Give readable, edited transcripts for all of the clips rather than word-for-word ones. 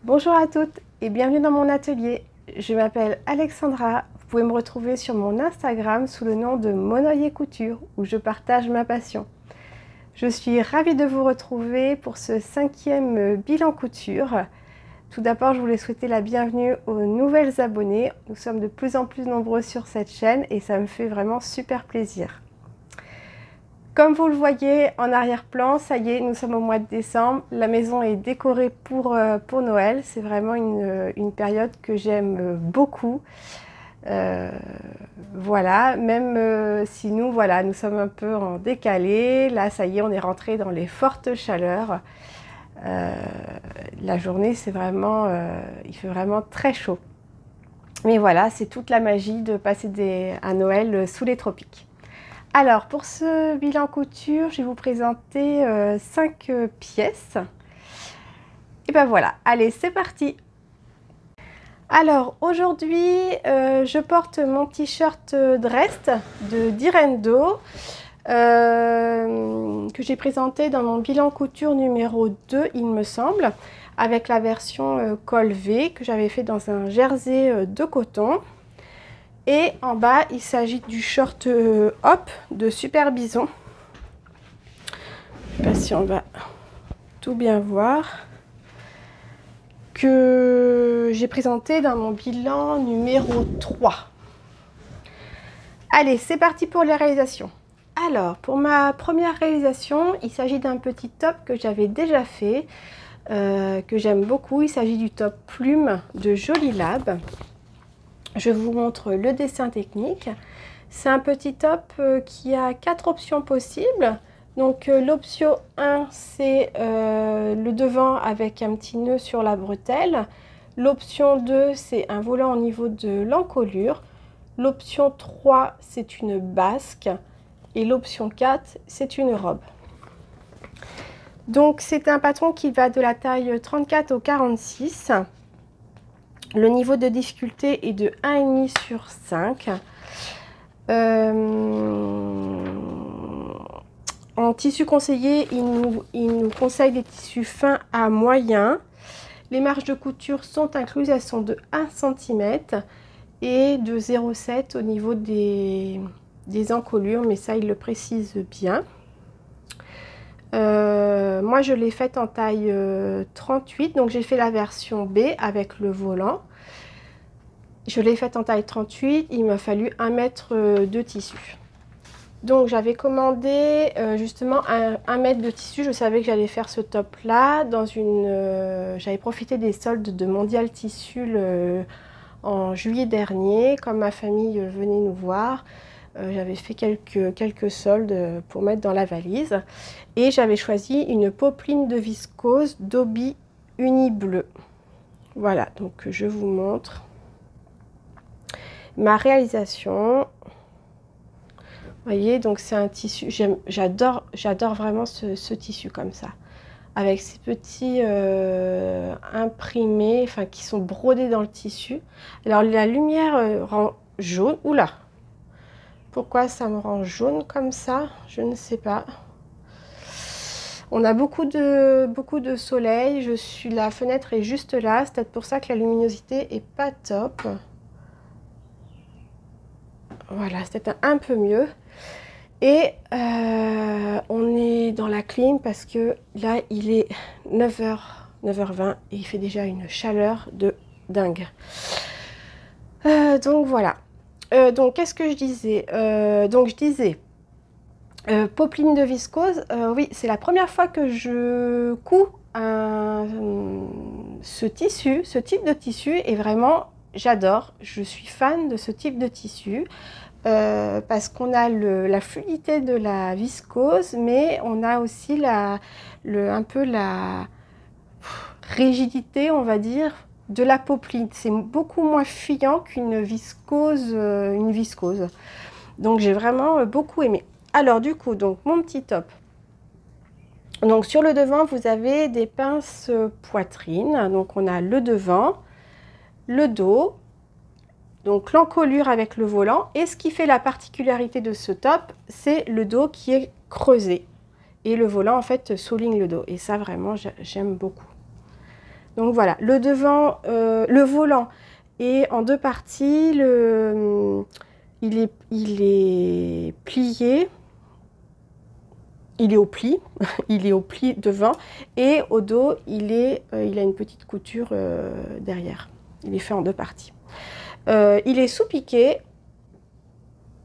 Bonjour à toutes et bienvenue dans mon atelier. Je m'appelle Alexandra. Vous pouvez me retrouver sur mon Instagram sous le nom de Monoyer Couture où je partage ma passion. Je suis ravie de vous retrouver pour ce 5e bilan couture. Tout d'abord, je voulais souhaiter la bienvenue aux nouvelles abonnées. Nous sommes de plus en plus nombreux sur cette chaîne et ça me fait vraiment super plaisir. Comme vous le voyez en arrière-plan, ça y est, nous sommes au mois de décembre. La maison est décorée pour Noël. C'est vraiment une période que j'aime beaucoup. Voilà, même si nous sommes un peu en décalé. Là, ça y est, on est rentré dans les fortes chaleurs. La journée, c'est vraiment, il fait vraiment très chaud. Mais voilà, c'est toute la magie de passer un Noël sous les tropiques. Alors, pour ce bilan couture, je vais vous présenter 5 pièces. Et ben voilà, allez, c'est parti! Alors, aujourd'hui, je porte mon t-shirt Drest de Direndo que j'ai présenté dans mon bilan couture numéro 2, il me semble, avec la version col V que j'avais fait dans un jersey de coton. Et en bas, il s'agit du short Hop de Super Bison. Je ne sais pas si on va tout bien voir. Que j'ai présenté dans mon bilan numéro 3. Allez, c'est parti pour les réalisations. Alors, pour ma première réalisation, il s'agit d'un petit top que j'avais déjà fait, que j'aime beaucoup. Il s'agit du top plume de Jolie Lab. Je vous montre le dessin technique. C'est un petit top qui a 4 options possibles. Donc l'option 1, c'est le devant avec un petit nœud sur la bretelle. L'option 2, c'est un volant au niveau de l'encolure. L'option 3, c'est une basque. Et l'option 4, c'est une robe. Donc c'est un patron qui va de la taille 34 au 46. Le niveau de difficulté est de 1,5 sur 5. En tissu conseillé, il nous conseille des tissus fins à moyens. Les marges de couture sont incluses, elles sont de 1 cm et de 0,7 au niveau des encolures, mais ça il le précise bien. Moi je l'ai faite en taille 38, donc j'ai fait la version B avec le volant. Je l'ai faite en taille 38, il m'a fallu 1 mètre de tissu. Donc j'avais commandé justement 1 mètre de tissu, je savais que j'allais faire ce top là. J'avais profité des soldes de Mondial Tissu en juillet dernier, comme ma famille venait nous voir. J'avais fait quelques soldes pour mettre dans la valise. Et j'avais choisi une popeline de viscose Dobby Uni Bleu. Voilà, donc je vous montre ma réalisation. Vous voyez, donc c'est un tissu, j'adore vraiment ce tissu comme ça. Avec ces petits imprimés, enfin qui sont brodés dans le tissu. Alors la lumière rend jaune. Oula! Pourquoi ça me rend jaune comme ça? Je ne sais pas. On a beaucoup de soleil. La fenêtre est juste là. C'est peut-être pour ça que la luminosité est pas top. Voilà, c'est peut-être un peu mieux. Et on est dans la clim parce que là, il est 9h20 et il fait déjà une chaleur de dingue. Donc voilà. Donc qu'est-ce que je disais? Donc je disais popeline de viscose. Oui, c'est la première fois que je couds ce type de tissu, et vraiment j'adore. Je suis fan de ce type de tissu parce qu'on a la fluidité de la viscose, mais on a aussi un peu la rigidité, on va dire, de la popeline. C'est beaucoup moins fuyant qu'une viscose, Donc j'ai vraiment beaucoup aimé. Alors du coup, donc mon petit top. Donc sur le devant, vous avez des pinces poitrine. Donc on a le devant, le dos, donc l'encolure avec le volant. Et ce qui fait la particularité de ce top, c'est le dos qui est creusé. Et le volant en fait souligne le dos. Et ça vraiment, j'aime beaucoup. Donc voilà, le devant, le volant est en deux parties. Il est plié, il est au pli, il est au pli devant, et au dos, il a une petite couture derrière. Il est fait en deux parties. Il est sous-piqué.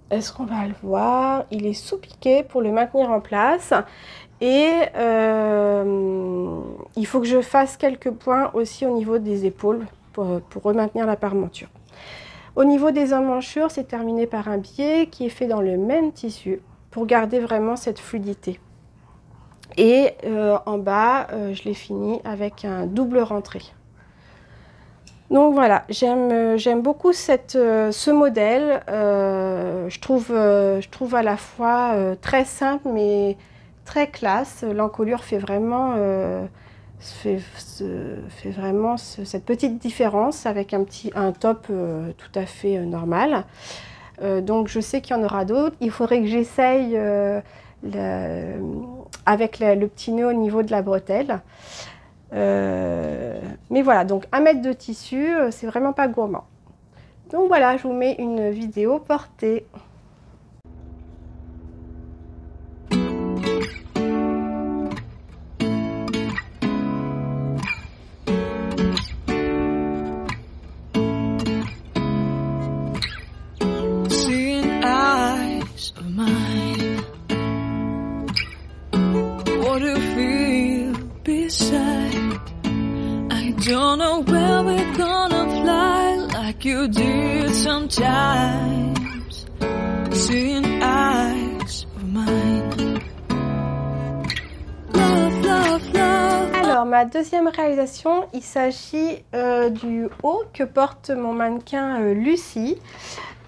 Est-ce qu'on va le voir? Il est sous-piqué pour le maintenir en place. Et il faut que je fasse quelques points aussi au niveau des épaules pour remaintenir la parmenture. Au niveau des emmanchures, c'est terminé par un biais qui est fait dans le même tissu pour garder vraiment cette fluidité. Et en bas, je l'ai fini avec un double rentré. Donc voilà, j'aime beaucoup ce modèle. Je trouve à la fois très simple mais très classe. L'encolure fait vraiment, cette petite différence avec un top tout à fait normal. Donc je sais qu'il y en aura d'autres. Il faudrait que j'essaye avec le petit nœud au niveau de la bretelle. Mais voilà, donc 1 mètre de tissu, c'est vraiment pas gourmand. Donc voilà, je vous mets une vidéo portée. Don't know where we're gonna fly like you did sometimes. Seeing eyes of mine. Love, love, love. Alors, ma deuxième réalisation, il s'agit du haut que porte mon mannequin Lucie.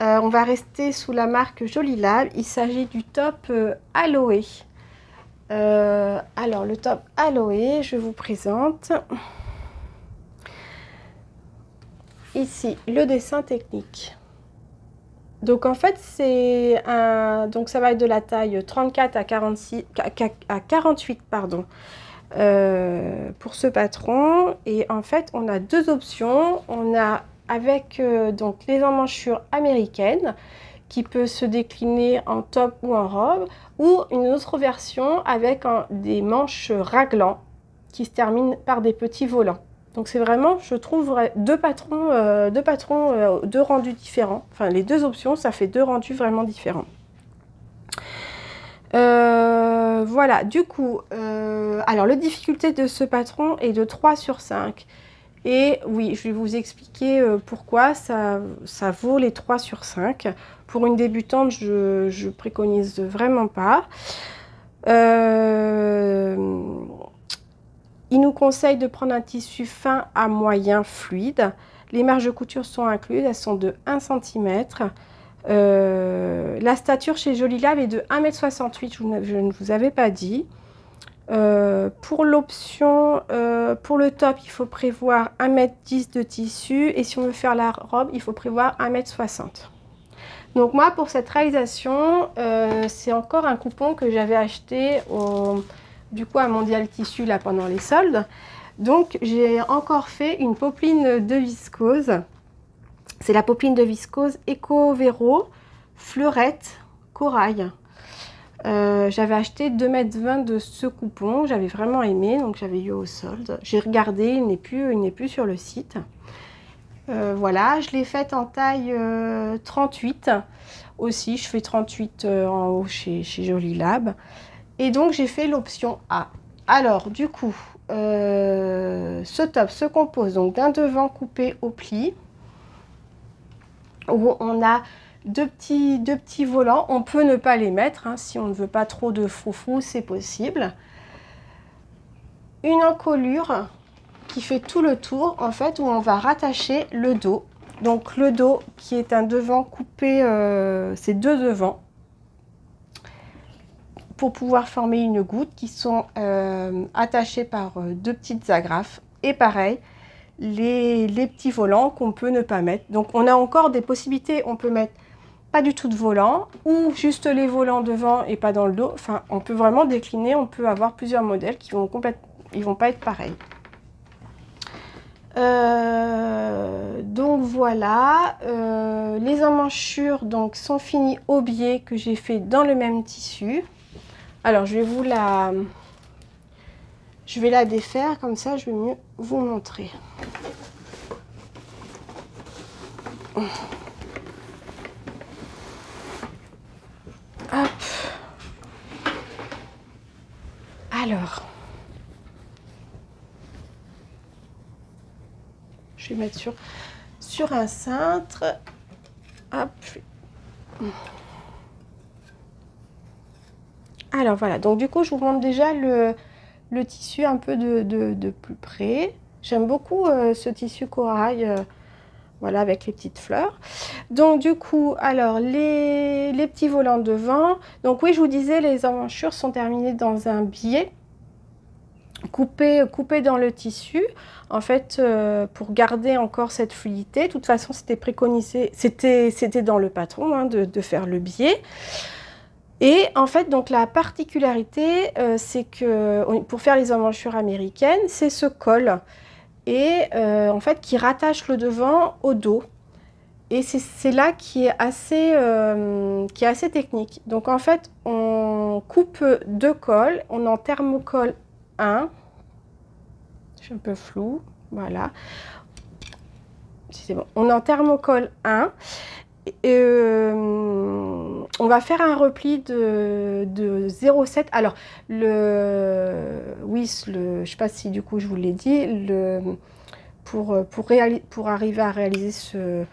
On va rester sous la marque Jolie Lab. Il s'agit du top Aloe. Alors, le top Aloe, je vous présente. Ici, le dessin technique. Donc en fait, donc ça va être de la taille 34 à 48, pardon, pour ce patron. Et en fait, on a deux options. On a avec donc les emmanchures américaines qui peut se décliner en top ou en robe, ou une autre version avec des manches raglan qui se terminent par des petits volants. Donc c'est vraiment, je trouve, deux rendus différents. Enfin, les deux options, ça fait deux rendus vraiment différents. Voilà, du coup, alors la difficulté de ce patron est de 3 sur 5. Et oui, je vais vous expliquer pourquoi ça vaut les 3 sur 5. Pour une débutante, je préconise vraiment pas. Il nous conseille de prendre un tissu fin à moyen fluide. Les marges de couture sont incluses, elles sont de 1 cm. La stature chez Jolie Lab est de 1,68 m, je ne vous avais pas dit. Pour l'option, pour le top, il faut prévoir 1,10 m de tissu. Et si on veut faire la robe, il faut prévoir 1,60 m. Donc moi, pour cette réalisation, c'est encore un coupon que j'avais acheté du coup à Mondial Tissu là pendant les soldes. Donc j'ai encore fait une popeline de viscose. C'est la popeline de viscose Eco Vero Fleurette Corail. J'avais acheté 2,20 m de ce coupon, j'avais vraiment aimé, donc j'avais eu au solde. J'ai regardé, il n'est plus sur le site. Voilà, je l'ai faite en taille 38 aussi. Je fais 38 en haut chez Jolie Lab. Et donc j'ai fait l'option A. Alors du coup, ce top se compose donc d'un devant coupé au pli, où on a deux petits volants. On peut ne pas les mettre, hein, si on ne veut pas trop de froufrou, c'est possible. Une encolure qui fait tout le tour, en fait, où on va rattacher le dos. Donc le dos qui est un devant coupé, c'est deux devants, pour pouvoir former une goutte qui sont attachés par deux petites agrafes. Et pareil, les petits volants qu'on peut ne pas mettre. Donc on a encore des possibilités, on peut mettre pas du tout de volant, ou juste les volants devant et pas dans le dos. Enfin, on peut vraiment décliner, on peut avoir plusieurs modèles qui vont pas être pareils. Donc voilà, les emmanchures donc, sont finies au biais que j'ai fait dans le même tissu. Alors je vais la défaire, comme ça je vais mieux vous montrer. Hop. Alors, je vais mettre sur un cintre. Hop. Alors voilà, donc du coup je vous montre déjà le tissu un peu de plus près. J'aime beaucoup ce tissu corail, voilà, avec les petites fleurs. Donc du coup, alors les petits volants devant. Donc oui, je vous disais, les emmanchures sont terminées dans un biais coupé dans le tissu, en fait, pour garder encore cette fluidité. De toute façon, c'était préconisé, c'était dans le patron hein, de faire le biais. Et en fait, donc la particularité, c'est que pour faire les emmanchures américaines, c'est ce col et en fait qui rattache le devant au dos. Et c'est là qui est assez technique. Donc en fait, on coupe deux cols, on en thermocolle un. Je suis un peu floue, voilà. C'est bon. On en thermocolle un. On va faire un repli de 0,7. Alors, oui, je ne sais pas si du coup je vous l'ai dit, pour arriver à réaliser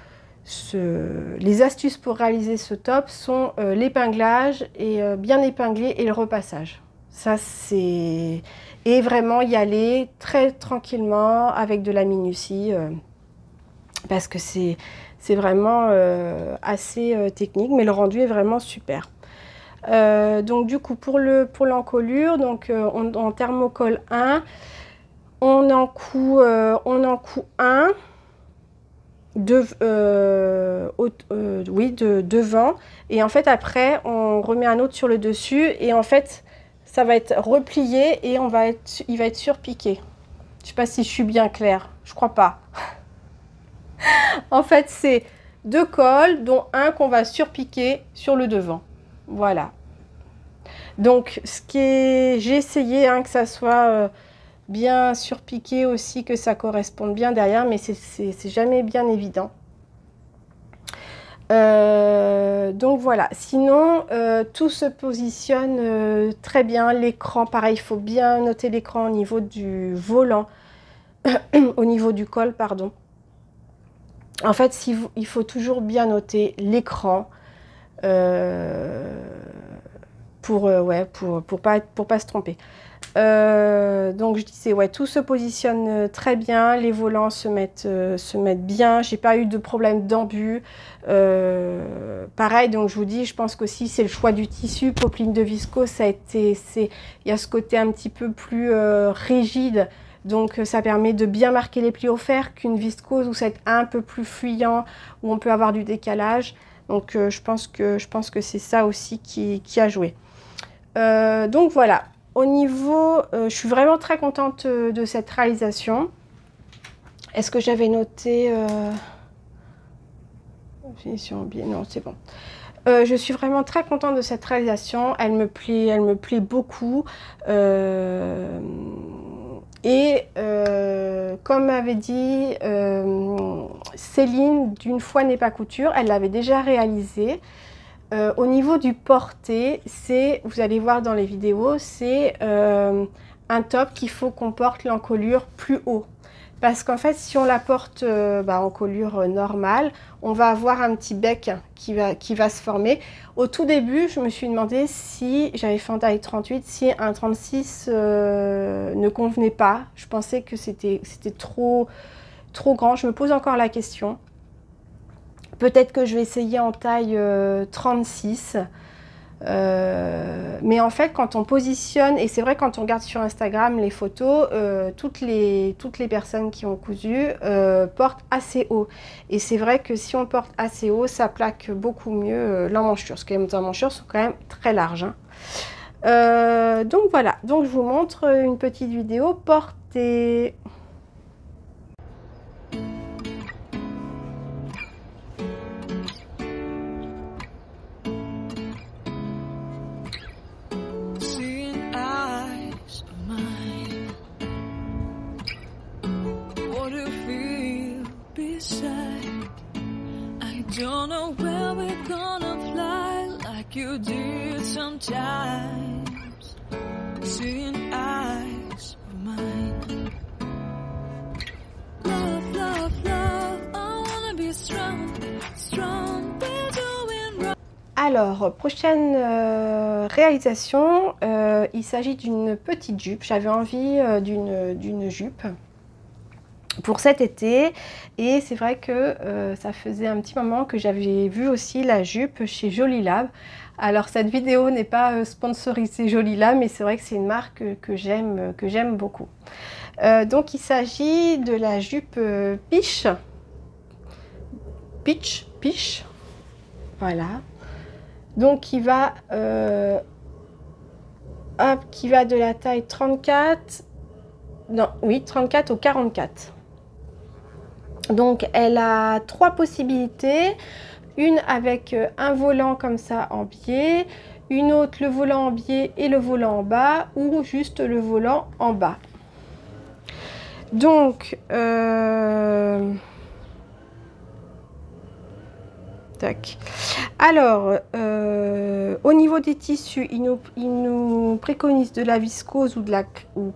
les astuces pour réaliser ce top sont l'épinglage et bien épinglé et le repassage. Ça, c'est... Et vraiment y aller très tranquillement avec de la minutie parce que c'est vraiment assez technique, mais le rendu est vraiment super. Donc du coup, pour l'encolure, donc on thermocolle 1, on en coud un devant, et en fait après on remet un autre sur le dessus, et en fait ça va être replié et il va être surpiqué. Je sais pas si je suis bien claire, je crois pas. En fait, c'est deux cols, dont un qu'on va surpiquer sur le devant. Voilà. Donc, j'ai essayé que ça soit bien surpiqué aussi, que ça corresponde bien derrière, mais c'est jamais bien évident. Donc voilà, sinon tout se positionne très bien. L'écran, pareil, il faut bien noter l'écran au niveau du volant, au niveau du col, pardon. En fait, il faut toujours bien noter l'écran pour pas se tromper. Donc je disais, ouais, tout se positionne très bien, les volants se mettent bien, j'ai pas eu de problème d'embut. Pareil, donc je vous dis, je pense qu'aussi c'est le choix du tissu. Popeline de viscose, il y a ce côté un petit peu plus rigide, donc ça permet de bien marquer les plis au fer, qu'une viscose où c'est un peu plus fuyant, où on peut avoir du décalage. Donc je pense que c'est ça aussi qui a joué. Donc voilà. Au niveau, je suis vraiment très contente de cette réalisation. Est-ce que j'avais noté finition biais? Non, c'est bon. Je suis vraiment très contente de cette réalisation. Elle me plaît beaucoup. Comme m'avait dit Céline, d'une fois n'est pas couture, elle l'avait déjà réalisé. Au niveau du porté, vous allez voir dans les vidéos, c'est un top qu'il faut qu'on porte l'encolure plus haut. Parce qu'en fait, si on la porte en colure normale, on va avoir un petit bec qui va se former. Au tout début, je me suis demandé si j'avais fait en taille 38, si un 36 ne convenait pas. Je pensais que c'était trop grand. Je me pose encore la question. Peut-être que je vais essayer en taille 36. Mais en fait, quand on positionne, et c'est vrai quand on regarde sur Instagram les photos, toutes les personnes qui ont cousu portent assez haut. Et c'est vrai que si on porte assez haut, ça plaque beaucoup mieux l'emmanchure. Parce que les emmanchures sont quand même très larges. Hein. Donc voilà, donc je vous montre une petite vidéo portée. be sad. I don't know where we're gonna fly like you did sometimes. Seeing eyes of mine. Love, love, love, I wanna be strong, strong, we're doing wrong. Alors, prochaine réalisation, il s'agit d'une petite jupe. J'avais envie d'une jupe pour cet été, et c'est vrai que ça faisait un petit moment que j'avais vu aussi la jupe chez Jolilab. Alors cette vidéo n'est pas sponsorisée Jolilab, mais c'est vrai que c'est une marque que j'aime beaucoup. Donc il s'agit de la jupe Peach, voilà. Donc qui va de la taille 34, non, oui, 34 au 44. Donc elle a 3 possibilités, une avec un volant comme ça en biais, une autre le volant en biais et le volant en bas, ou juste le volant en bas. Donc tac. Alors au niveau des tissus, il nous préconise de la viscose ou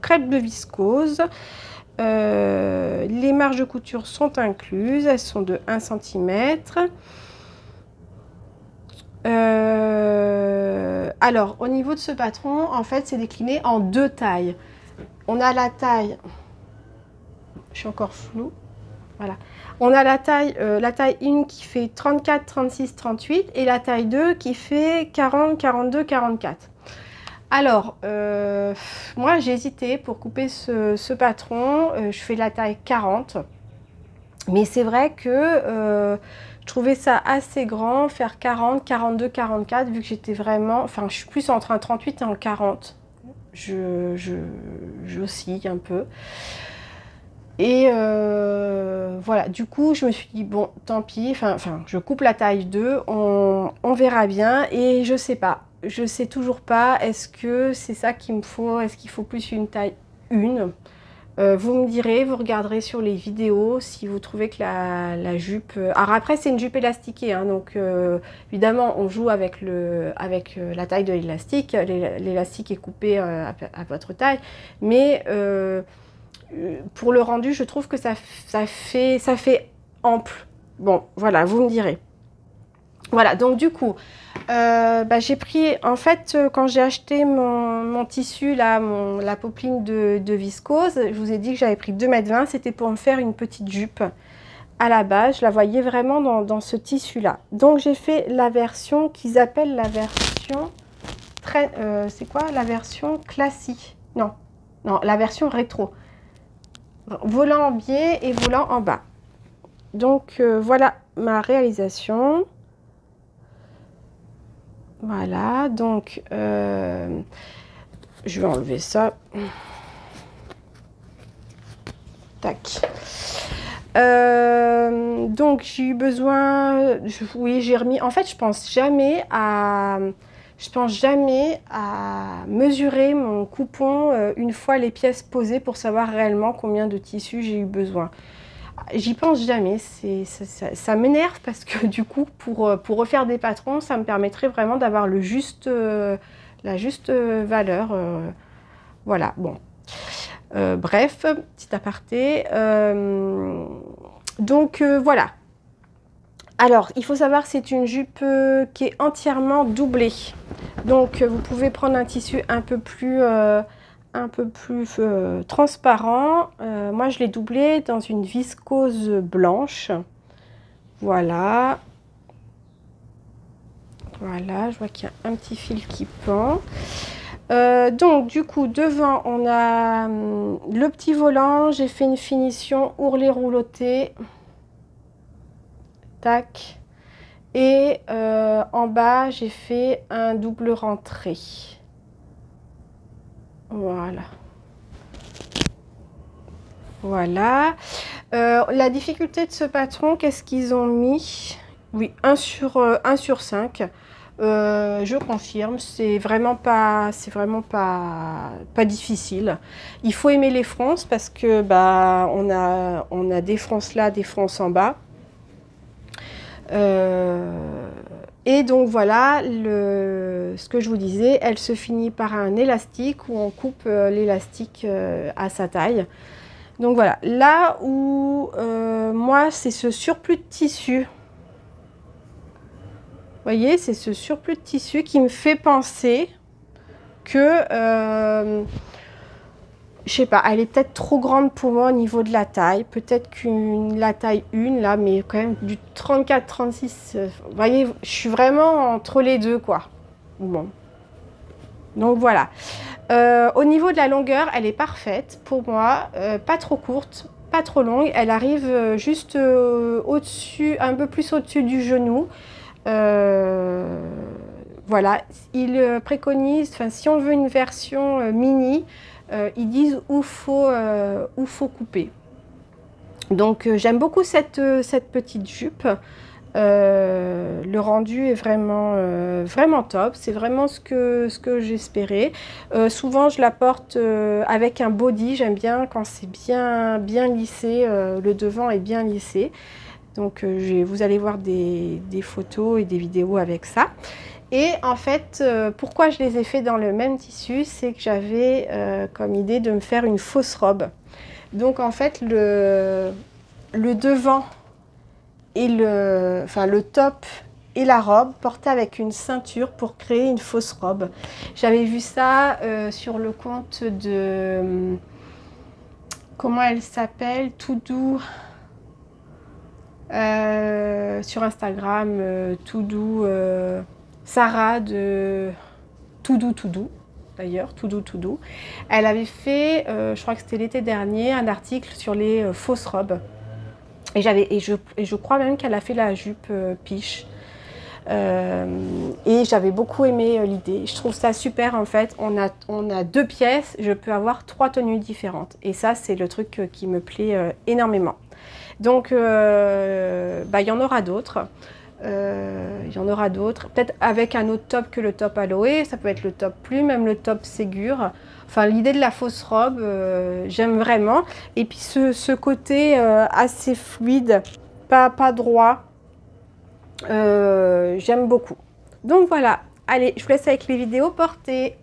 crêpe de viscose. Les marges de couture sont incluses, elles sont de 1 cm. Alors au niveau de ce patron, en fait c'est décliné en 2 tailles. On a la taille, je suis encore floue, voilà. On a la taille 1 qui fait 34, 36, 38 et la taille 2 qui fait 40, 42, 44. Alors, moi j'ai hésité pour couper ce patron, je fais la taille 40, mais c'est vrai que je trouvais ça assez grand, faire 40, 42, 44, vu que j'étais vraiment, enfin je suis plus entre un 38 et un 40, j'oscille un peu. Et voilà, du coup je me suis dit bon tant pis, enfin je coupe la taille 2, on verra bien, et je sais pas. Je sais toujours pas, est-ce que c'est ça qu'il me faut, est-ce qu'il faut plus une taille 1 ? Vous me direz, vous regarderez sur les vidéos si vous trouvez que la jupe... Alors après c'est une jupe élastiquée, hein, donc évidemment on joue avec la taille de l'élastique, l'élastique est coupé à votre taille, mais pour le rendu je trouve que ça fait ample. Bon voilà, vous me direz. Voilà, donc du coup, j'ai pris, en fait, quand j'ai acheté mon tissu, là, la popeline de viscose, je vous ai dit que j'avais pris 2,20 m, c'était pour me faire une petite jupe. À la base, je la voyais vraiment dans ce tissu-là. Donc j'ai fait la version qu'ils appellent la version, c'est quoi? La version classique. Non, la version rétro. Volant en biais et volant en bas. Donc voilà ma réalisation. Voilà, donc je vais enlever ça. Tac. Donc j'ai eu besoin, oui j'ai remis, en fait je pense jamais à mesurer mon coupon une fois les pièces posées pour savoir réellement combien de tissu j'ai eu besoin. J'y pense jamais, ça m'énerve parce que du coup pour refaire des patrons ça me permettrait vraiment d'avoir la juste valeur, voilà, bon, bref, petit aparté, donc voilà. Alors il faut savoir que c'est une jupe qui est entièrement doublée, donc vous pouvez prendre un tissu un peu plus transparent. Moi je l'ai doublé dans une viscose blanche, voilà, je vois qu'il y a un petit fil qui pend. Donc du coup devant on a le petit volant, j'ai fait une finition ourlet rouloté, tac, et en bas j'ai fait un double rentré. Voilà. La difficulté de ce patron, qu'est-ce qu'ils ont mis? Oui, 1 sur 5. Je confirme, c'est vraiment pas difficile. Il faut aimer les fronces parce que bah on a des fronces là, des fronces en bas. Et donc voilà, ce que je vous disais, elle se finit par un élastique où on coupe l'élastique à sa taille. Donc voilà, là où moi c'est ce surplus de tissu. Vous voyez, c'est ce surplus de tissu qui me fait penser que, je sais pas, elle est peut-être trop grande pour moi au niveau de la taille. Peut-être la taille 1 là, mais quand même du 34-36. Vous voyez, je suis vraiment entre les deux, quoi. Bon. Donc voilà. Au niveau de la longueur, elle est parfaite pour moi. Pas trop courte, pas trop longue. Elle arrive juste au-dessus, un peu plus au-dessus du genou. Voilà, ils préconisent, enfin, si on veut une version mini, ils disent où faut couper. Donc j'aime beaucoup cette petite jupe. Le rendu est vraiment top. C'est vraiment ce que j'espérais. Souvent je la porte avec un body. J'aime bien quand c'est bien lissé. Le devant est bien lissé. Donc vous allez voir des photos et des vidéos avec ça. Et en fait, pourquoi je les ai fait dans le même tissu, c'est que j'avais comme idée de me faire une fausse robe. Donc en fait, le devant et le top et la robe portés avec une ceinture pour créer une fausse robe. J'avais vu ça sur le compte de... comment elle s'appelle? Tout doux. Sur Instagram, tout doux, Sarah de tout doux d'ailleurs, tout doux. Elle avait fait, je crois que c'était l'été dernier, un article sur les fausses robes. Et je crois même qu'elle a fait la jupe piche. Et j'avais beaucoup aimé l'idée. Je trouve ça super en fait. On a 2 pièces, je peux avoir 3 tenues différentes. Et ça, c'est le truc qui me plaît énormément. Donc, il y en aura d'autres. Peut-être avec un autre top que le top aloe. Ça peut être le top plume, même le top Ségur. Enfin, l'idée de la fausse robe, j'aime vraiment. Et puis, ce côté assez fluide, pas droit, j'aime beaucoup. Donc, voilà. Allez, je vous laisse avec les vidéos portées.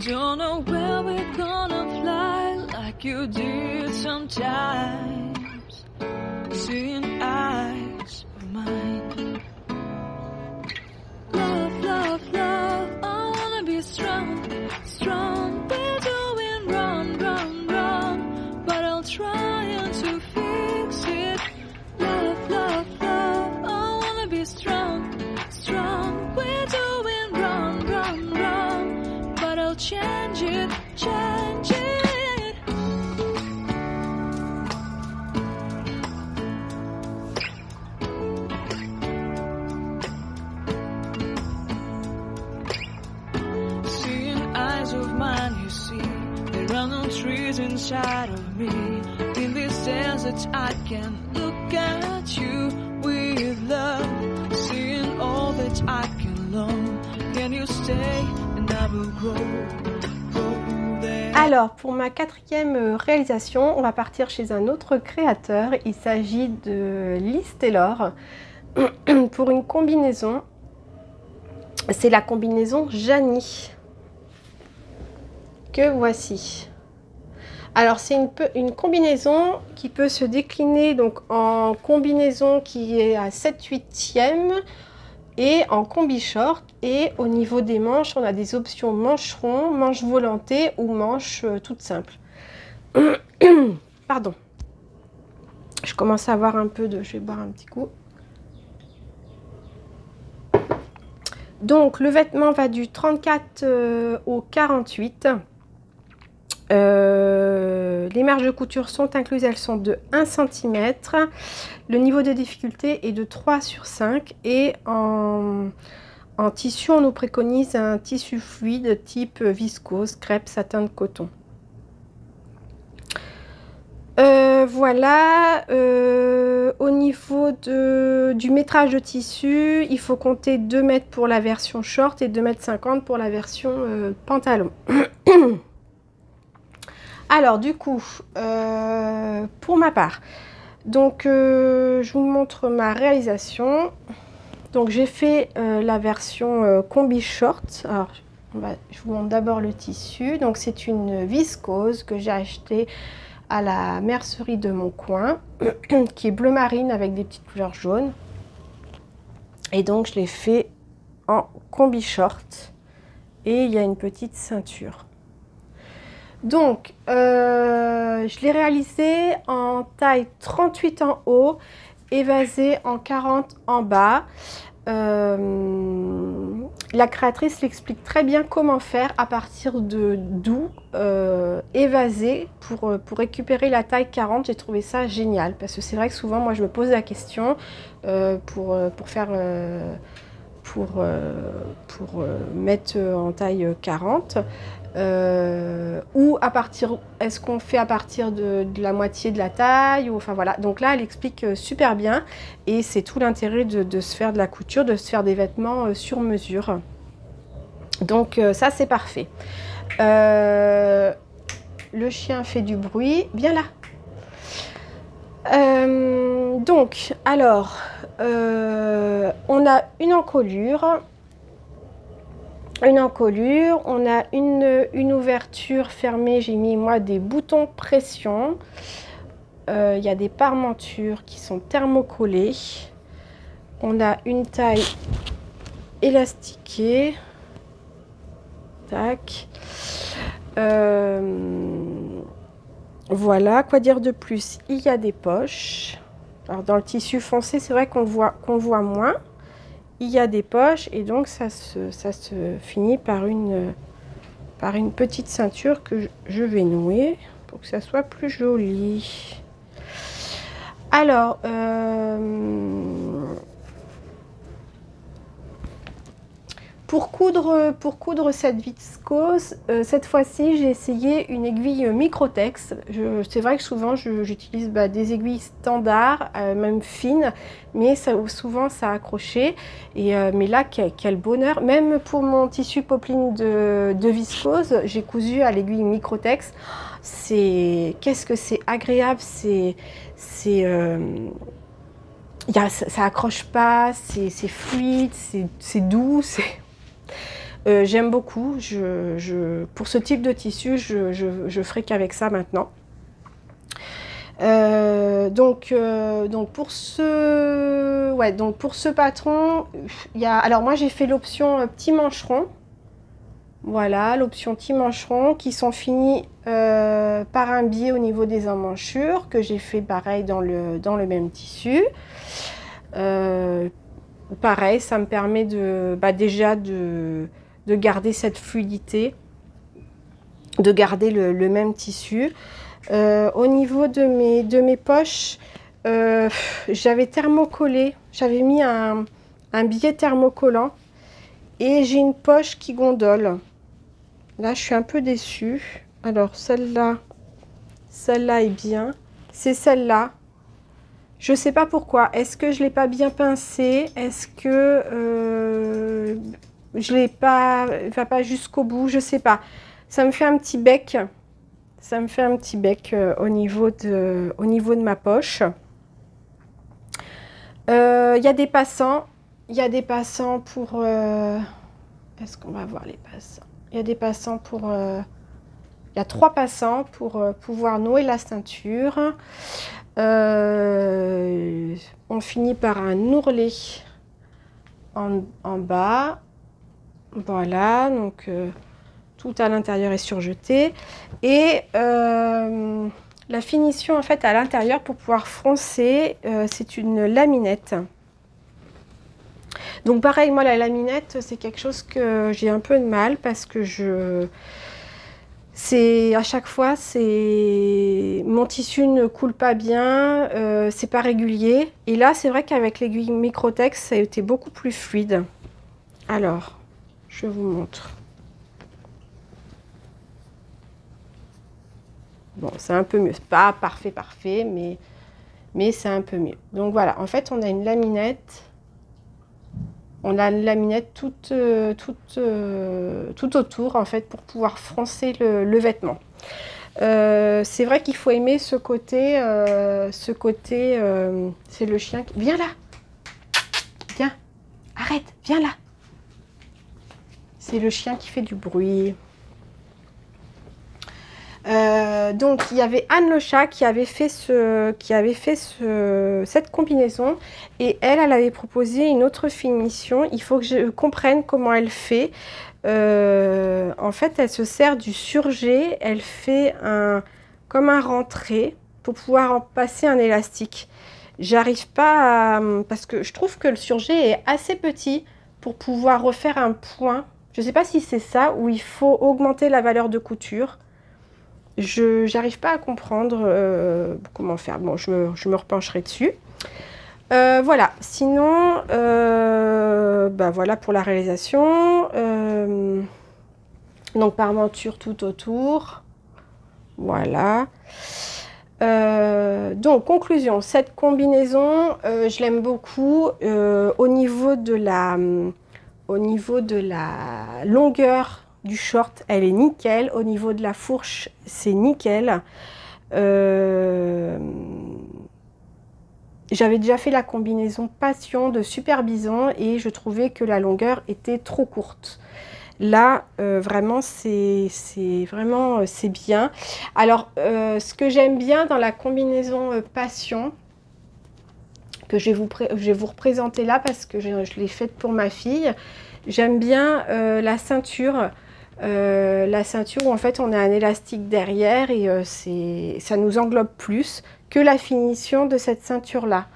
Don't know where we're gonna fly like you did sometimes. Seeing eyes of mine. Love, love, love, I wanna be strong, strong. We're doing wrong, wrong, wrong, but I'll try to fix it. Love, love, love, I wanna be strong, strong. We're doing wrong, wrong, wrong, but I'll change it, change it. Seeing eyes of mine, you see, there are no trees inside of me. In this desert, I can look at you with love. Seeing all that I can learn. Can you stay and I will grow there. Alors, pour ma 4e réalisation, on va partir chez un autre créateur. Il s'agit de Liz Taylor pour une combinaison. C'est la combinaison Janie que voici. Alors, c'est une combinaison qui peut se décliner donc en combinaison qui est à 7/8e et en combi short. Et au niveau des manches, on a des options mancherons, manches volantées ou manches toutes simples. Pardon. Je commence à avoir un peu de... Je vais boire un petit coup. Donc, le vêtement va du 34 au 48. Les marges de couture sont incluses, elles sont de 1 cm. Le niveau de difficulté est de 3 sur 5 et en tissu, on nous préconise un tissu fluide type viscose, crêpe, satin de coton. Voilà, au niveau du métrage de tissu, il faut compter 2 mètres pour la version short et 2,50 m pour la version pantalon. Alors du coup, pour ma part, donc je vous montre ma réalisation. Donc j'ai fait la version combi short. Alors je vous montre d'abord le tissu. Donc c'est une viscose que j'ai achetée à la mercerie de mon coin, qui est bleu marine avec des petites fleurs jaunes. Et donc je l'ai fait en combi short et il y a une petite ceinture. Donc je l'ai réalisé en taille 38 en haut, évasé en 40 en bas. La créatrice l'explique très bien comment faire à partir de d'où évasé pour récupérer la taille 40. J'ai trouvé ça génial parce que c'est vrai que souvent moi je me pose la question pour mettre en taille 40 ou à partir, est-ce qu'on fait à partir de la moitié de la taille ou, enfin voilà. Donc là elle explique super bien et c'est tout l'intérêt de se faire de la couture, de se faire des vêtements sur mesure. Donc ça c'est parfait. Le chien fait du bruit, bien là. Donc alors on a une encolure. On a une ouverture fermée, j'ai mis moi des boutons pression. Il y a des parmentures qui sont thermocollées. On a une taille élastiquée. Tac. Voilà, quoi dire de plus? Il y a des poches. Alors dans le tissu foncé, c'est vrai qu'on voit moins. Il y a des poches et donc ça se finit par une petite ceinture que je vais nouer pour que ça soit plus joli. Alors, pour coudre cette viscose, cette fois-ci j'ai essayé une aiguille Microtex. C'est vrai que souvent j'utilise des aiguilles standards, même fines, mais souvent ça a accroché. Mais là, quel bonheur! Même pour mon tissu popeline de viscose, j'ai cousu à l'aiguille Microtex. Qu'est-ce que c'est agréable! Ça accroche pas, c'est fluide, c'est doux. J'aime beaucoup. Pour ce type de tissu, je ferai qu'avec ça maintenant. Donc pour ce patron, alors moi j'ai fait l'option petit mancheron. Voilà, l'option petit mancheron qui sont finis par un biais au niveau des emmanchures que j'ai fait pareil dans le même tissu. Pareil, ça me permet déjà de garder cette fluidité, de garder le même tissu. Au niveau de mes poches, j'avais thermocollé, j'avais mis un biais thermocollant et j'ai une poche qui gondole. Là, je suis un peu déçue. Alors, celle-là est bien. C'est celle-là. Je ne sais pas pourquoi. Est-ce que je ne l'ai pas bien pincée? Est-ce que je l'ai pas, va pas jusqu'au bout? Je ne sais pas. Ça me fait un petit bec. Ça me fait un petit bec au niveau de ma poche. Il y a des passants. Il y a des passants pour... Est-ce qu'on va voir les passants? Il y a des passants pour... il y a 3 passants pour pouvoir nouer la ceinture. On finit par un ourlet en bas. Voilà, donc tout à l'intérieur est surjeté. Et la finition en fait à l'intérieur pour pouvoir froncer, c'est une laminette. Donc pareil, moi la laminette c'est quelque chose que j'ai un peu de mal parce que c'est à chaque fois, c'est mon tissu ne coule pas bien, c'est pas régulier. Et là, c'est vrai qu'avec l'aiguille Microtex, ça a été beaucoup plus fluide. Alors, je vous montre. Bon, c'est un peu mieux. C'est pas parfait, mais c'est un peu mieux. Donc voilà, en fait, on a une laminette. On a une laminette tout autour, en fait, pour pouvoir froncer le vêtement. C'est vrai qu'il faut aimer ce côté, c'est le chien qui... Viens là! Viens! Arrête! Viens là! C'est le chien qui fait du bruit. Donc il y avait Anne le chat qui avait fait cette combinaison et elle avait proposé une autre finition. Il faut que je comprenne comment elle fait. En fait, elle se sert du surjet, elle fait comme un rentré pour pouvoir en passer un élastique. J'arrive pas à... parce que je trouve que le surjet est assez petit pour pouvoir refaire un point. Je sais pas si c'est ça ou il faut augmenter la valeur de couture. Je n'arrive pas à comprendre comment faire. Bon, je me repencherai dessus. Voilà, sinon, bah voilà pour la réalisation. Donc, parmenture tout autour. Voilà. Donc, conclusion, cette combinaison, je l'aime beaucoup. Au niveau de la longueur du short, elle est nickel. Au niveau de la fourche, c'est nickel. J'avais déjà fait la combinaison Passion de Super Bison et je trouvais que la longueur était trop courte. Là, vraiment, c'est bien. Alors, ce que j'aime bien dans la combinaison Passion, que je vais vous représenter là parce que je l'ai faite pour ma fille, j'aime bien la ceinture. La ceinture où en fait on a un élastique derrière et ça nous englobe plus que la finition de cette ceinture là.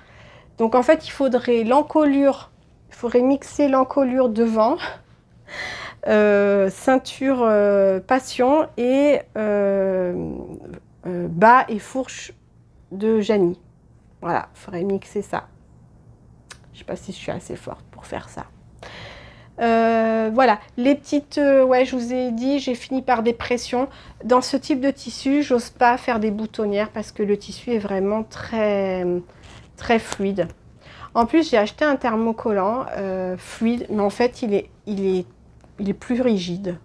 Donc en fait il faudrait l'encolure, il faudrait mixer l'encolure devant, ceinture Passion et bas et fourche de Janie. Voilà, il faudrait mixer ça. Je sais pas si je suis assez forte pour faire ça. Voilà, les petites, ouais, je vous ai dit, j'ai fini par des pressions. Dans ce type de tissu, j'ose pas faire des boutonnières parce que le tissu est vraiment très fluide. En plus, j'ai acheté un thermocollant fluide, mais en fait, il est plus rigide.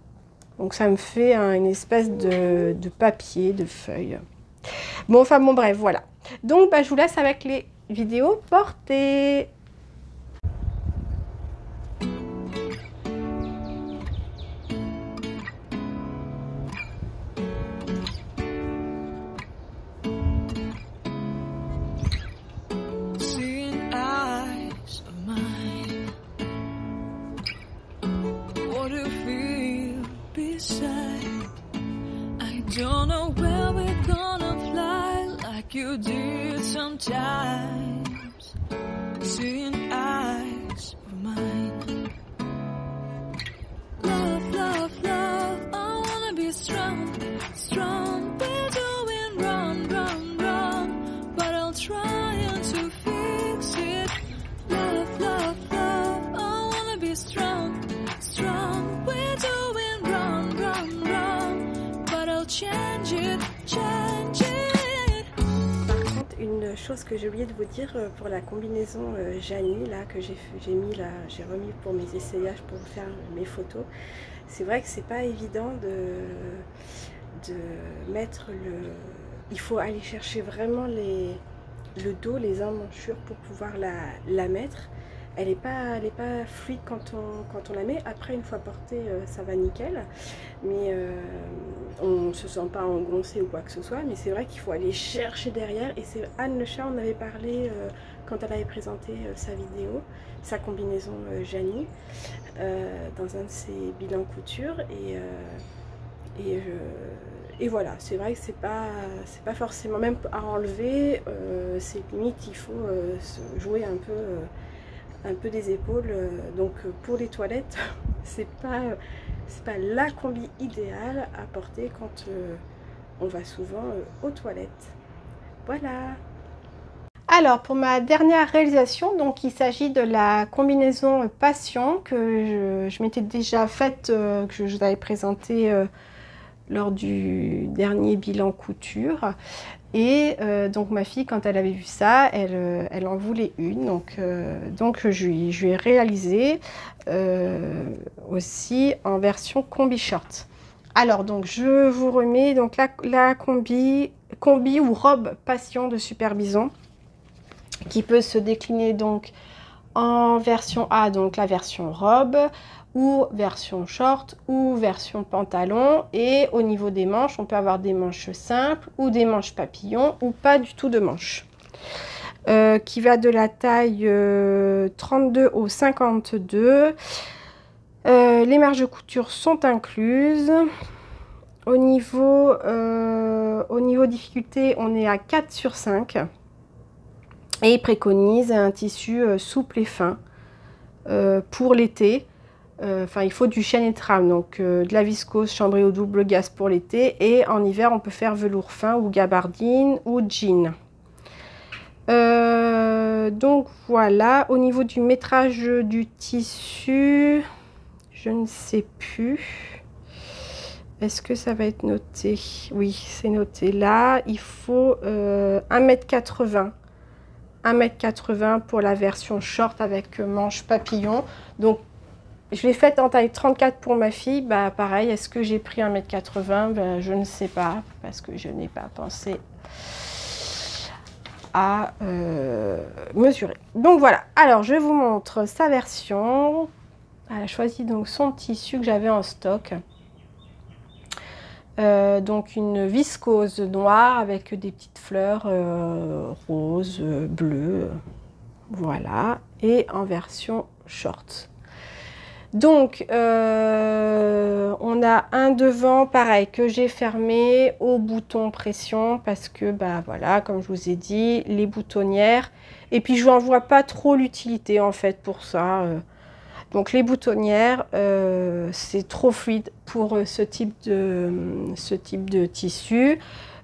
Donc, ça me fait une espèce de papier, de feuille. Bon, enfin, bon, bref, voilà. Donc, bah, je vous laisse avec les vidéos portées. Don't know where we're gonna fly like you did sometimes. Seeing eyes of mine. Love, love, love, I wanna be strong, strong. We're doing wrong, wrong, wrong, but I'll try to fix it. Love, love, love, I wanna be strong, strong. We're doing wrong, wrong, wrong, but I'll change it, change it. Par contre, une chose que j'ai oublié de vous dire pour la combinaison Janie là que j'ai mis là, j'ai remis pour mes essayages pour faire mes photos. C'est vrai que c'est pas évident de mettre le. Il faut aller chercher vraiment le dos, les emmanchures pour pouvoir la mettre. Elle n'est pas fluide quand on la met. Après, une fois portée, ça va nickel. Mais on ne se sent pas engoncé ou quoi que ce soit. Mais c'est vrai qu'il faut aller chercher derrière. Et c'est Anne le chat, on avait parlé quand elle avait présenté sa vidéo, sa combinaison Janie, dans un de ses bilans couture. Et voilà, c'est vrai que c'est pas forcément, même à enlever, c'est limite, il faut jouer un peu des épaules. Donc pour les toilettes, c'est pas c'est pas la combi idéale à porter quand on va souvent aux toilettes. Voilà. Alors pour ma dernière réalisation, donc il s'agit de la combinaison Passion que je m'étais déjà faite, que je vous avais présentée lors du dernier bilan couture. Et donc ma fille, quand elle avait vu ça, elle en voulait une, donc je lui ai réalisé aussi en version combi short. Alors donc je vous remets donc la combi ou robe Passion de Super Bison, qui peut se décliner donc en version A, donc la version robe, ou version short, ou version pantalon. Et au niveau des manches, on peut avoir des manches simples, ou des manches papillons, ou pas du tout de manches. Qui va de la taille 32 au 52. Les marges de couture sont incluses. Au niveau difficulté, on est à 4 sur 5. Et il préconise un tissu souple et fin pour l'été. Enfin, il faut du chêne et trame, donc de la viscose chambrée au double gaz pour l'été. Et en hiver, on peut faire velours fin ou gabardine ou jean. Donc voilà, au niveau du métrage du tissu, je ne sais plus. Est-ce que ça va être noté? Oui, c'est noté là. Il faut 1,80 m. 1,80 m pour la version short avec manche papillon. Donc, je l'ai faite en taille 34 pour ma fille. Bah, pareil, est-ce que j'ai pris 1,80 m? Bah, je ne sais pas, parce que je n'ai pas pensé à mesurer. Donc voilà, alors je vous montre sa version. Elle a choisi donc son tissu que j'avais en stock. Donc une viscose noire avec des petites fleurs roses, bleues, voilà, et en version short. Donc on a un devant pareil que j'ai fermé au bouton pression parce que bah voilà, comme je vous ai dit, les boutonnières, et puis je n'en vois pas trop l'utilité en fait pour ça. Donc les boutonnières, c'est trop fluide pour ce type de tissu.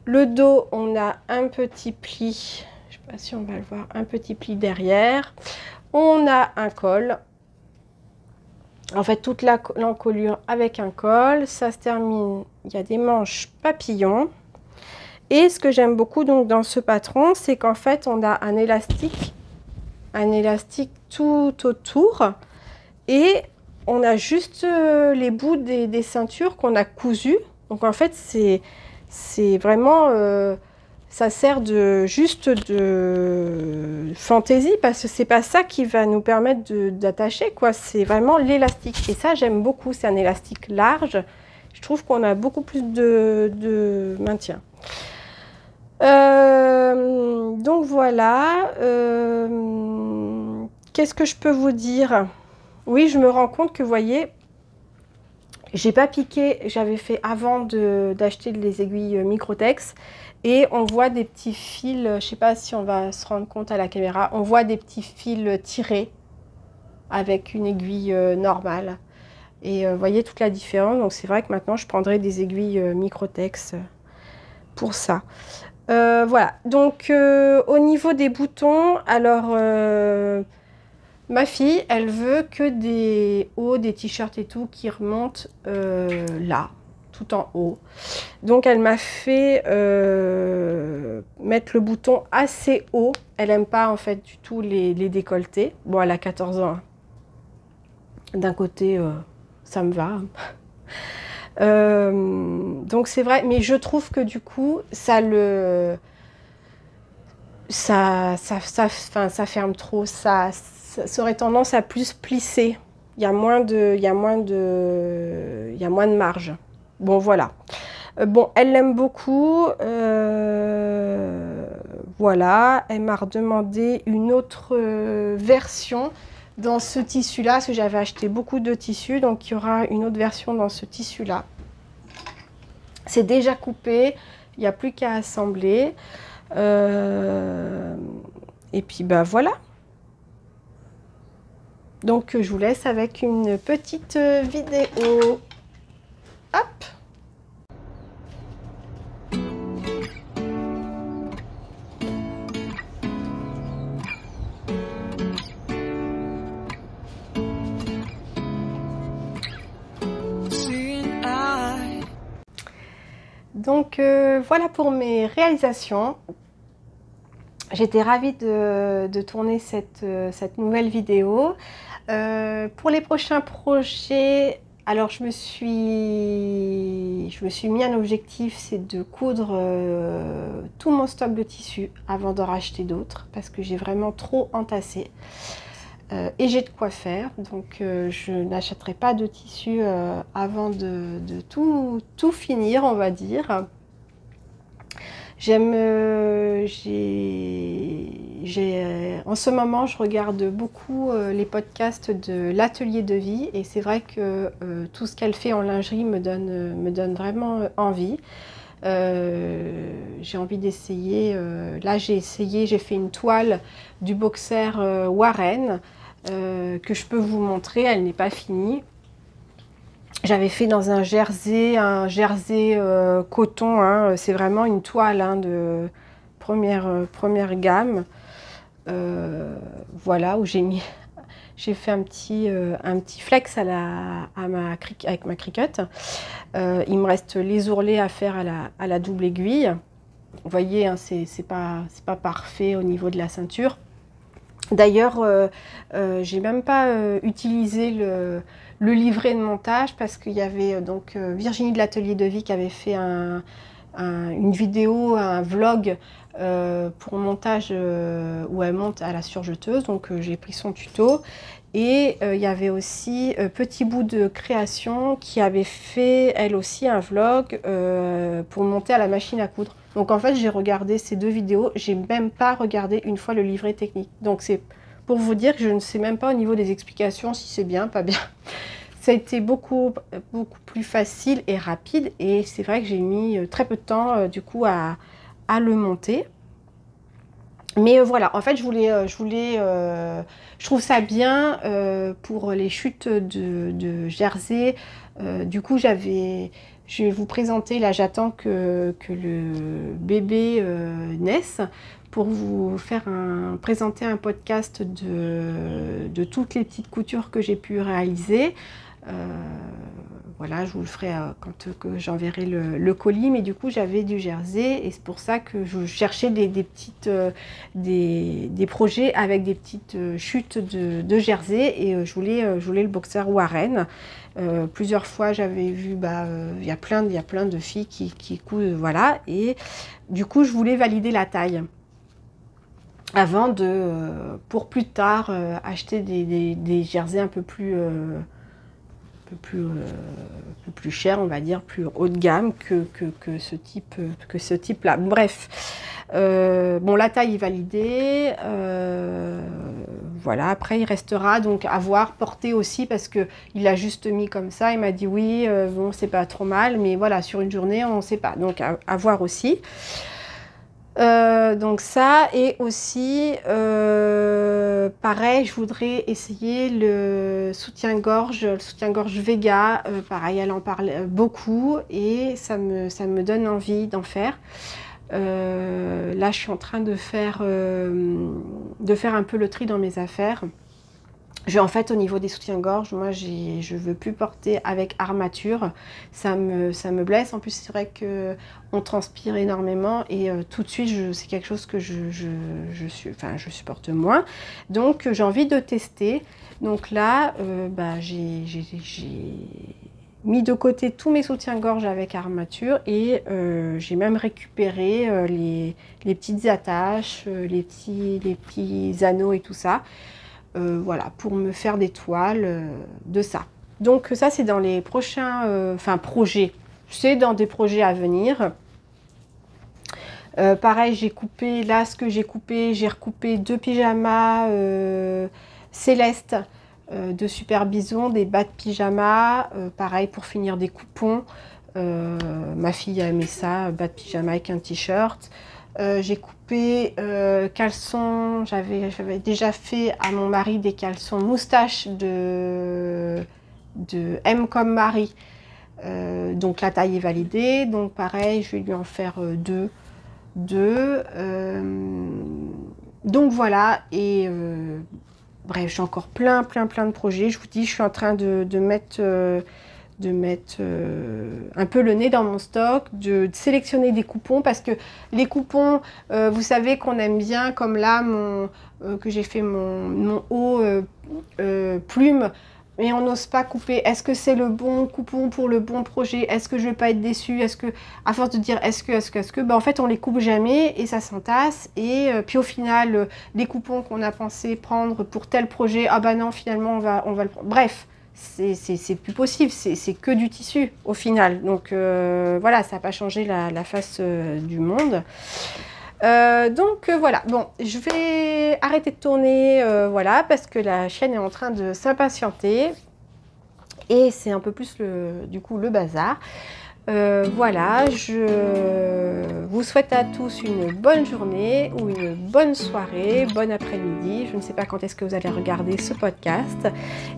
Le dos, on a un petit pli, je ne sais pas si on va le voir, un petit pli derrière. On a un col, en fait toute l'encolure avec un col. Ça se termine, il y a des manches papillons. Et ce que j'aime beaucoup donc dans ce patron, c'est qu'en fait on a un élastique tout autour. Et on a juste les bouts des ceintures qu'on a cousues. Donc en fait, c'est vraiment, ça sert juste de fantaisie parce que c'est pas ça qui va nous permettre d'attacher, quoi. C'est vraiment l'élastique. Et ça, j'aime beaucoup. C'est un élastique large. Je trouve qu'on a beaucoup plus de maintien. Donc voilà. Qu'est-ce que je peux vous dire ? Oui, je me rends compte que, vous voyez, j'ai pas piqué, j'avais fait avant d'acheter les aiguilles Microtex, et on voit des petits fils, je sais pas si on va se rendre compte à la caméra, on voit des petits fils tirés avec une aiguille normale. Et vous voyez toute la différence, donc c'est vrai que maintenant je prendrai des aiguilles Microtex pour ça. Voilà, donc au niveau des boutons, alors... ma fille, elle veut que des hauts, des t-shirts et tout qui remontent là, tout en haut. Donc elle m'a fait mettre le bouton assez haut. Elle n'aime pas en fait du tout les décolletés. Bon, elle a 14 ans. Hein. D'un côté, ça me va. Donc c'est vrai, mais je trouve que du coup, ça ferme trop, ça aurait tendance à plus plisser. Il y a moins de marge. Bon, voilà. Bon, elle l'aime beaucoup. Voilà. Elle m'a redemandé une autre version dans ce tissu-là, parce que j'avais acheté beaucoup de tissus. Donc, il y aura une autre version dans ce tissu-là. C'est déjà coupé. Il n'y a plus qu'à assembler. Et puis, bah voilà. Donc je vous laisse avec une petite vidéo. Hop. Donc voilà pour mes réalisations. J'étais ravie de tourner cette nouvelle vidéo. Pour les prochains projets, alors je me suis mis un objectif, c'est de coudre tout mon stock de tissus avant d'en racheter d'autres parce que j'ai vraiment trop entassé. Et j'ai de quoi faire, donc je n'achèterai pas de tissu avant de tout finir, on va dire. En ce moment, je regarde beaucoup les podcasts de l'Atelier de Vie et c'est vrai que tout ce qu'elle fait en lingerie me donne vraiment envie. J'ai envie d'essayer. Là, j'ai fait une toile du boxer Warren que je peux vous montrer. Elle n'est pas finie. J'avais fait dans un jersey coton, hein. C'est vraiment une toile hein, de première gamme. Voilà, où j'ai fait un petit flex avec ma Cricut. Il me reste les ourlets à faire à la double aiguille. Vous voyez, hein, c'est pas parfait au niveau de la ceinture. D'ailleurs, j'ai même pas utilisé le livret de montage parce qu'il y avait donc Virginie de l'Atelier de Vie qui avait fait une vidéo, un vlog pour montage où elle monte à la surjeteuse. Donc j'ai pris son tuto. Et il y avait aussi Petit Bout de Création qui avait fait elle aussi un vlog pour monter à la machine à coudre. Donc en fait j'ai regardé ces deux vidéos, j'ai même pas regardé une fois le livret technique. Donc c'est pour vous dire que je ne sais même pas au niveau des explications si c'est bien, pas bien. Ça a été beaucoup plus facile et rapide et c'est vrai que j'ai mis très peu de temps du coup à le monter. Mais voilà, en fait je trouve ça bien pour les chutes de jersey. Du coup je vais vous présenter, là j'attends que le bébé naisse pour vous présenter un podcast de toutes les petites coutures que j'ai pu réaliser. Voilà, je vous le ferai quand j'enverrai le colis, mais du coup j'avais du jersey et c'est pour ça que je cherchais des projets avec des petites chutes de jersey et je voulais le boxer Warren. Plusieurs fois j'avais vu, il y a plein de filles qui cousent, voilà, et du coup je voulais valider la taille avant pour plus tard acheter des jerseys un peu plus cher, on va dire, plus haut de gamme que ce type là. Bref, bon, la taille est validée. Voilà, après il restera donc à voir, porter aussi parce que il a juste mis comme ça. Il m'a dit oui, bon, c'est pas trop mal, mais voilà, sur une journée on ne sait pas, donc à voir aussi. Donc ça, et aussi pareil, je voudrais essayer le soutien-gorge Vega. Pareil, elle en parle beaucoup et ça me donne envie d'en faire. Là je suis en train de faire un peu le tri dans mes affaires. En fait, au niveau des soutiens-gorge, moi je veux plus porter avec armature, ça me blesse. En plus c'est vrai que on transpire énormément et tout de suite c'est quelque chose que je supporte moins. Donc j'ai envie de tester. Donc là j'ai mis de côté tous mes soutiens-gorge avec armature et j'ai même récupéré les petites attaches, les petits anneaux et tout ça. Voilà, pour me faire des toiles de ça. Donc ça c'est dans les prochains projets, c'est dans des projets à venir. Pareil, j'ai coupé, là ce que j'ai recoupé 2 pyjamas Céleste de Super Bison, des bas de pyjama, pareil pour finir des coupons. Ma fille a aimé ça, bas de pyjama avec un t-shirt. J'ai coupé caleçons, j'avais déjà fait à mon mari des caleçons moustaches de M comme Marie, Donc la taille est validée, donc pareil, je vais lui en faire deux. Donc voilà, et bref, j'ai encore plein de projets. Je vous dis, je suis en train de mettre un peu le nez dans mon stock, de sélectionner des coupons, parce que les coupons, vous savez qu'on aime bien, comme là, que j'ai fait mon haut plume, mais on n'ose pas couper. Est-ce que c'est le bon coupon pour le bon projet? Est-ce que je vais pas être déçue? Est-ce que, à force de dire est-ce que, ben en fait on les coupe jamais et ça s'entasse. Et puis au final, les coupons qu'on a pensé prendre pour tel projet, ah bah non, finalement on va le prendre. Bref, c'est plus possible, c'est que du tissu au final. Donc voilà, ça n'a pas changé la face du monde. Donc voilà, bon, je vais arrêter de tourner, voilà, parce que la chienne est en train de s'impatienter et c'est un peu plus du coup le bazar. Voilà, je vous souhaite à tous une bonne journée ou une bonne soirée, bon après-midi. Je ne sais pas quand est-ce que vous allez regarder ce podcast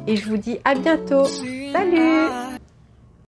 et je vous dis à bientôt. Salut!